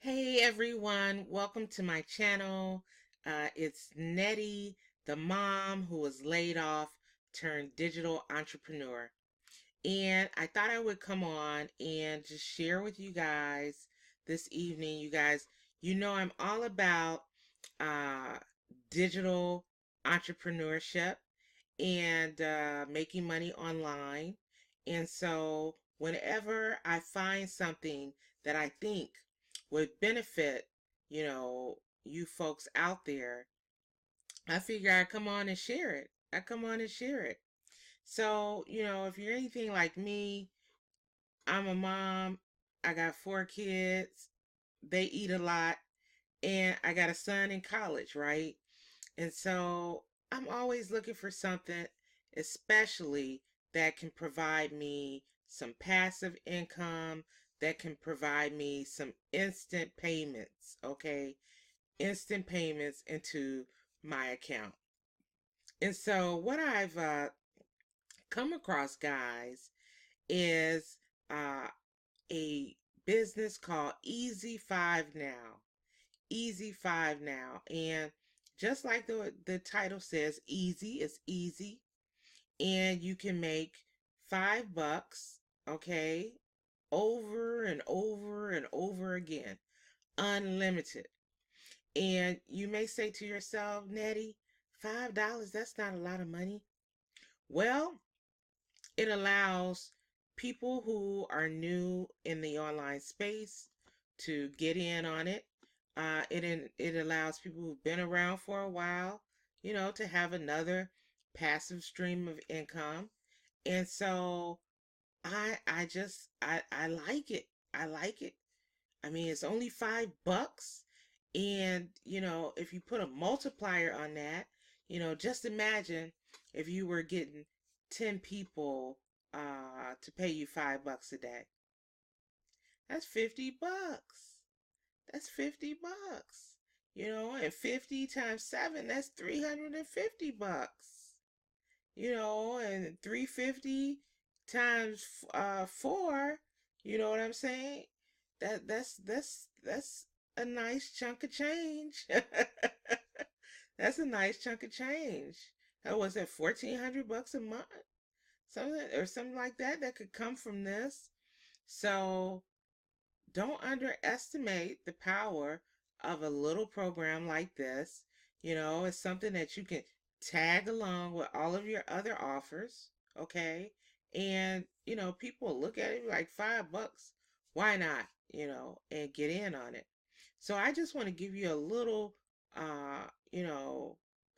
Hey everyone, welcome to my channel. It's Nettie, the mom who was laid off turned digital entrepreneur. And I thought I would come on and just share with you guys this evening. You guys, I'm all about uh, digital entrepreneurship and making money online. And so whenever I find something that I think would benefit, you folks out there, I figure I'd come on and share it. I come on and share it. So, if you're anything like me, I'm a mom. I got 4 kids. They eat a lot. And I got a son in college, right? And so I'm always looking for something, especially that can provide me some passive income, that can provide me some instant payments, okay? Instant payments into my account. And so what I've come across, guys, is uh, a business called Easy5Now. Easy5Now. And just like the title says, easy is easy. And you can make $5, okay, over and over and over again, unlimited. And you may say to yourself, Nettie, $5, that's not a lot of money. Well, it allows people who are new in the online space to get in on it. It allows people who've been around for a while, to have another passive stream of income. And so I like it. I like it. I mean, it's only $5. And, if you put a multiplier on that, just imagine if you were getting 10 people to pay you $5 a day. That's $50. That's $50. And 50 times 7, that's $350. And 350 times 4, you know what I'm saying? That's a nice chunk of change. That's a nice chunk of change. That was at $1,400 a month, something like that could come from this. So don't underestimate the power of a little program like this. It's something that you can tag along with all of your other offers, okay? And, people look at it like $5. Why not, and get in on it. So I just want to give you a little,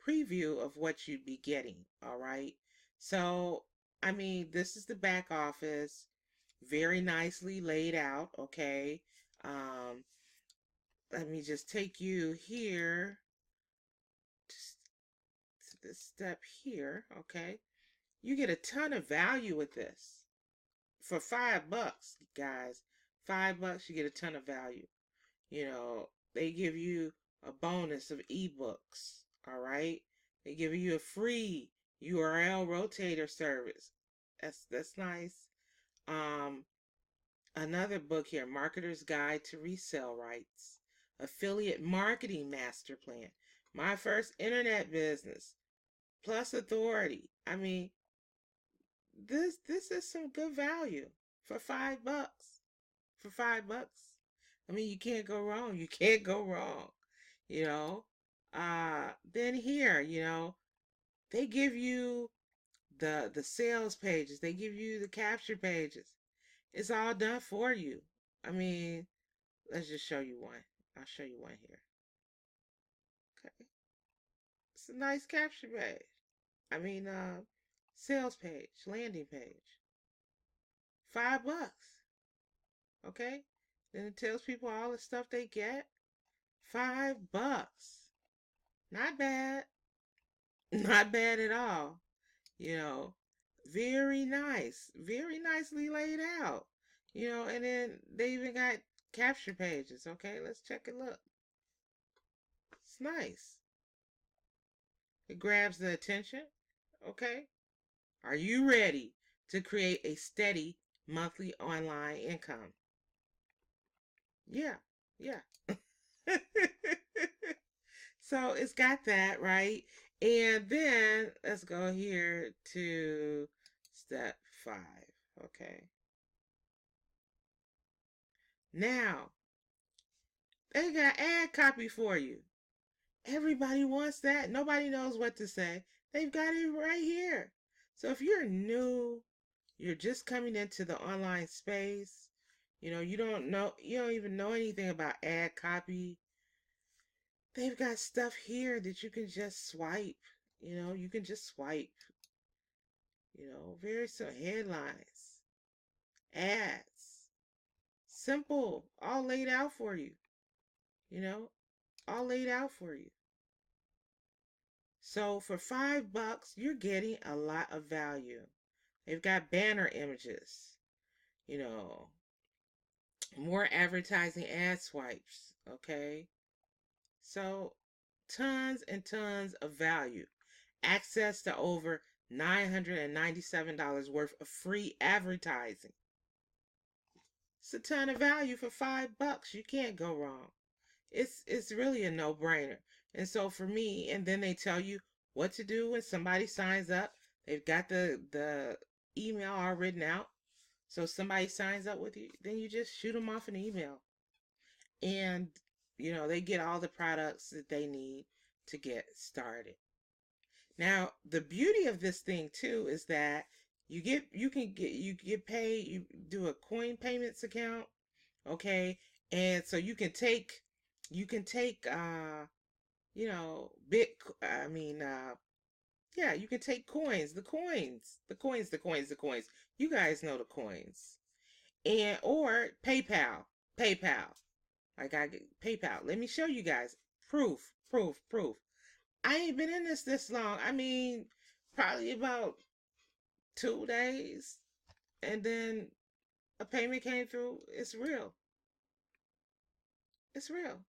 preview of what you'd be getting, all right? So, I mean, this is the back office, very nicely laid out, okay? Um, Let me just take you here to this step here, okay? You get a ton of value with this. For $5, guys, $5, you get a ton of value. They give you a bonus of ebooks, all right? They give you a free URL rotator service. That's nice. Um, Another book here, Marketer's Guide to Resale Rights, Affiliate Marketing Master Plan, My First Internet Business, Plus Authority. I mean, this is some good value for $5. For $5. I mean, you can't go wrong. You can't go wrong. You know. Then here, they give you the sales pages. They give you the capture pages. It's all done for you. I mean, let's just show you one. I'll show you one here. Okay. It's a nice capture page. I mean, sales page, landing page. $5. Okay. Then it tells people all the stuff they get. $5. Not bad. Not bad at all. Very nice. Very nicely laid out. And then they even got capture pages. Okay, let's check and look. It's nice. It grabs the attention. Okay. Are you ready to create a steady monthly online income? Yeah. Yeah. So it's got that, right? And then let's go here to step 5. Okay. Now, they got ad copy for you. Everybody wants that. Nobody knows what to say. They've got it right here. So if you're new, you're just coming into the online space, you don't even know anything about ad copy. They've got stuff here that you can just swipe. You can just swipe. Very simple headlines, ads, simple, all laid out for you. You know, all laid out for you. So for $5, you're getting a lot of value. They've got banner images, you know, more advertising ad swipes, okay? So tons and tons of value. Access to over $997 worth of free advertising. It's a ton of value for $5. You can't go wrong. It's really a no-brainer. And so for me, and then they tell you what to do when somebody signs up. They've got the email all written out. So if somebody signs up with you, then you just shoot them off an email. And they get all the products that they need to get started. Now, the beauty of this thing too is that you get paid, you do a coin payments account, okay? And so you can take bit I mean yeah, you can take coins, the coins. You guys know the coins. And or PayPal. Like I get PayPal. Let me show you guys. Proof. I ain't been in this long. I mean, probably about 2 days. And then a payment came through. It's real. It's real.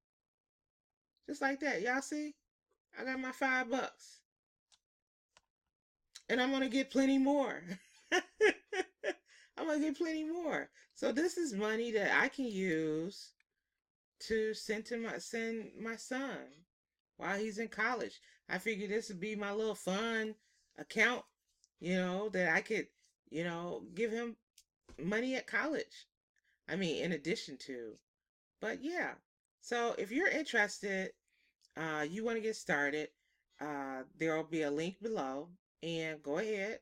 Just like that. Y'all see? I got my $5. And I'm gonna get plenty more. I'm gonna get plenty more. So this is money that I can use to send my son while he's in college. I figured this would be my little fun account, that I could, give him money at college. I mean, in addition to. But yeah. So if you're interested, you want to get started, there will be a link below. And go ahead.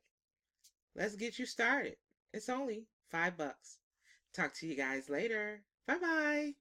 Let's get you started. It's only $5. Talk to you guys later. Bye-bye.